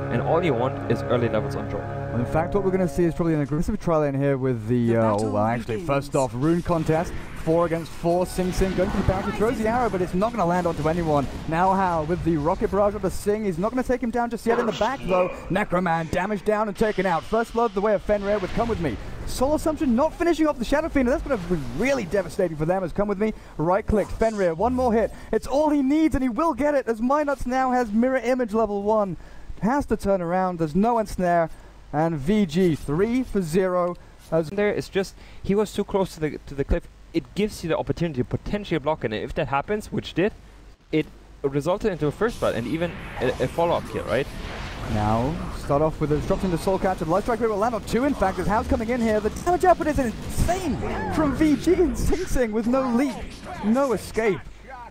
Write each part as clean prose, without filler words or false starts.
And all you want is early levels on drop. Well, in fact, what we're going to see is probably an aggressive tri lane here with the first off, rune contest. 4 against 4, Sing going for the bounty, throws the arrow, but it's not going to land onto anyone. Now How with the rocket barrage onto Sing, he's not going to take him down just yet in the back though. Necroman damaged down and taken out. First blood the way of Fenrir with Come With Me. Soul Assumption not finishing off the Shadow Fiend, that's going to be really devastating for them as Come With Me. Right click, Fenrir, one more hit. It's all he needs and he will get it as Minuts now has Mirror Image level 1. Has to turn around, there's no ensnare, and VG 3 for 0. As there is just, he was too close to the cliff. It gives you the opportunity to potentially block it, and if that happens, which did, it resulted into a first blood and even a follow-up kill, right? Now, start off with a disruption to Soul Catcher. The Life Strike will land on 2, in fact, as How's coming in here. The damage output is insane from VG and Sing with no leap, no escape.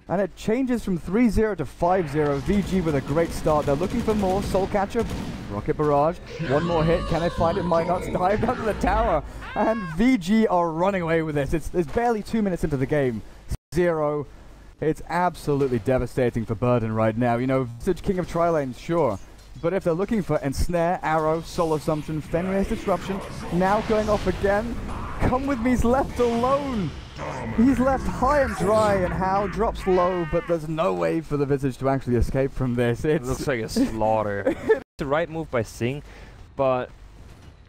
And it changes from 3-0 to 5-0. VG with a great start. They're looking for more. Soul Catcher, rocket barrage. One more hit. Can they find it? Might not. Dive down to the tower. And VG are running away with this. It's barely 2 minutes into the game. 0. It's absolutely devastating for Burden right now. You know, Visage King of Tri-Lanes, sure. But if they're looking for Ensnare, Arrow, Soul Assumption, Fenrir's Disruption, now going off again. Come With Me's left alone. He's left high and dry, and How drops low, but there's no way for the Visage to actually escape from this. It looks like a slaughter. It's the right move by Sing, but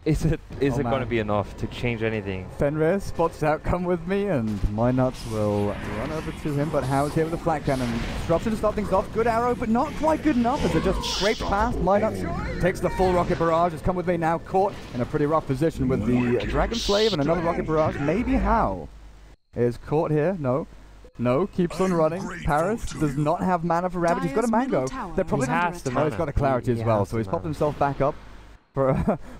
is it going to be enough to change anything? Fenrir spots out Come With Me, and Minuts will run over to him, but How's here with the flat cannon. Disruption to start things off. Good arrow, but not quite good enough as it just scrapes past. Minuts takes the full rocket barrage. Has Come With Me now caught in a pretty rough position with the Dragon Slave and another rocket barrage. Maybe How is caught here. No, keeps on running. Paris does not have mana for Ravage. He's got a Mango. They're probably has the mana. He's got a Clarity as well, so he's popped himself back up for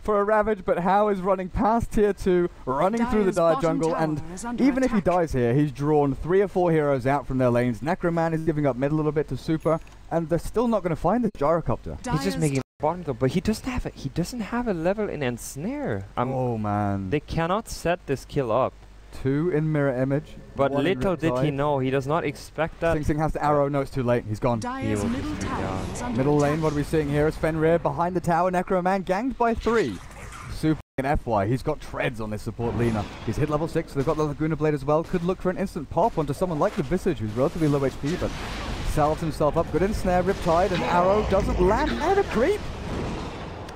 a Ravage, but How is running past tier 2, running through the dire jungle, and even if he dies here, he's drawn 3 or 4 heroes out from their lanes. Necroman is giving up mid a little bit to Super, and they're still not going to find this Gyrocopter. He's just making bottom though, but he doesn't have a level in Ensnare. Oh man. They cannot set this kill up. 2 in Mirror Image. But little did he know, he does not expect that. Sing has the arrow, no, it's too late, he's gone. Middle lane, what are we seeing here is Fenrir behind the tower, Necroman ganged by 3. Super and FY, he's got treads on this support Lina. He's hit level 6, so they've got the Laguna Blade as well. Could look for an instant pop onto someone like the Visage, who's relatively low HP, but salves himself up. Good ensnare, Riptide, and arrow doesn't land, and a creep!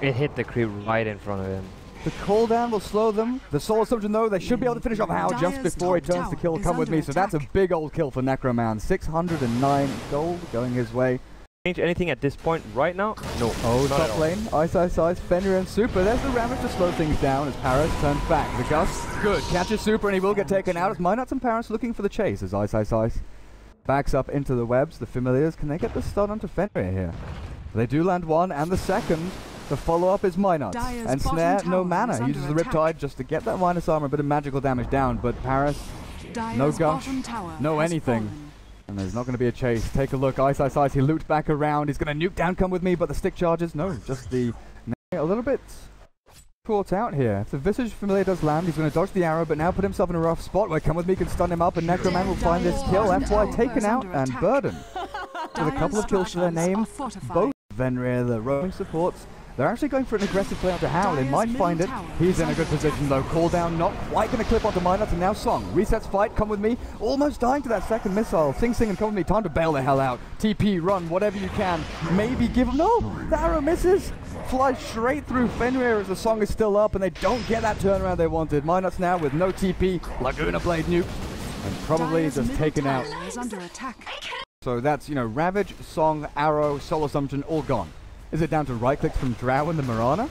It hit the creep right in front of him. The cooldown will slow them. The Soul Assumption though, they should be able to finish off How just before he turns to kill Come With Me. So that's a big old kill for Necroman. 609 gold going his way. Change anything at this point right now? No. Oh, top lane. Ice, Fenrir and Super. There's the Ravage to slow things down as Paris turns back. The Gust, good. Catches Super and he will get taken out as Minuts and Paris looking for the chase as Ice backs up into the webs. The Familiars, can they get the stun onto Fenrir here? They do land one and the second. The follow-up is Minuts. And Snare, no mana. He uses the Riptide just to get that minus armor, a bit of magical damage down. But Paris, no gush, no anything. And there's not going to be a chase. Take a look. Ice. He loops back around. He's going to nuke down Come With Me, but the stick charges, no. Just the... A little bit caught out here. If the Visage Familiar does land, he's going to dodge the arrow, but now put himself in a rough spot where Come With Me can stun him up, and Necroman will find this kill. FY taken out, and Burden with a couple of kills to their name. Both Fenrir, the roaming supports, they're actually going for an aggressive play onto How. They might find it. He's in a good position though. Cooldown not quite going to clip onto Minuts, and now Song resets fight. Come With Me, almost dying to that second missile. Sing and Come With Me, time to bail the hell out. TP, run, whatever you can. Maybe give him, no! The arrow misses! Flies straight through Fenrir as the Song is still up, and they don't get that turnaround they wanted. Minuts now with no TP, Laguna Blade nuke, and probably just taken out. So that's, you know, Ravage, Song, Arrow, Soul Assumption, all gone. Is it down to right clicks from Drow and the Mirana?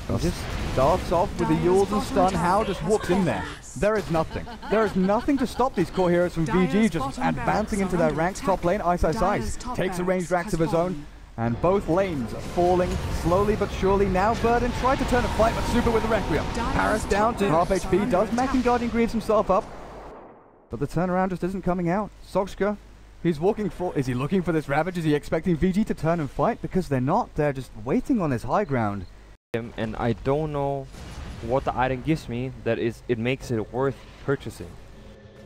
He just starts off with the Yules and stun. How just walks in there. There is nothing. There is nothing to stop these core heroes from VG just advancing into their ranks. Top lane, Ice. Takes a ranged Rax of his own. And both lanes slowly slowly but surely. Now Burden tried to turn a fight, but Super with the Requiem. Paris down to half HP. Does Mech and Guardian Greaves himself up. But the turnaround just isn't coming out. Sokshka, he's walking for... Is he looking for this Ravage? Is he expecting VG to turn and fight? Because they're not. They're just waiting on this high ground. And I don't know what the item gives me that is it makes it worth purchasing.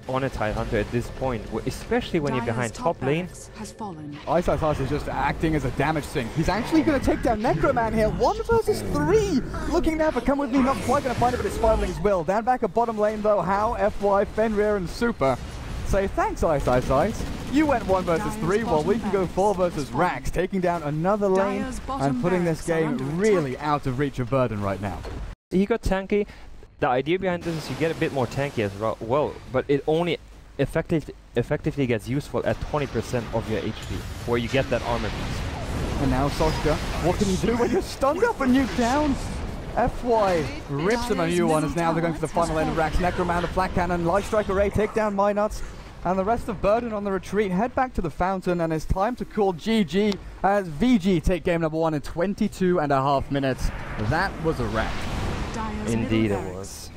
on a tight hunter at this point, especially when you're behind top lane. Ice is just acting as a damage sink. He's actually going to take down Necroman here. 1 versus 3. Looking now for Come With Me. Not quite going to find it, but it's spiraling his will. Down back at bottom lane though. How FY, Fenrir and Super say thanks, Ice. You went 1 versus 3, while we can go 4 versus Rax, taking down another lane and putting this game really out of reach of Burden right now. He got tanky. The idea behind this is you get a bit more tanky as well, but it only effectively gets useful at 20% of your HP, where you get that armor boost. And now Soshka, what can you do when you're stunned up and nuked down? FY rips him a new one as now they're going for the final lane of Rax. Necroman, the Flak Cannon, Light Strike Array, take down Minuts. And the rest of Burden on the retreat head back to the fountain, and it's time to call GG as Vici take game number 1 in 22.5 minutes. That was a wrap. Indeed it was.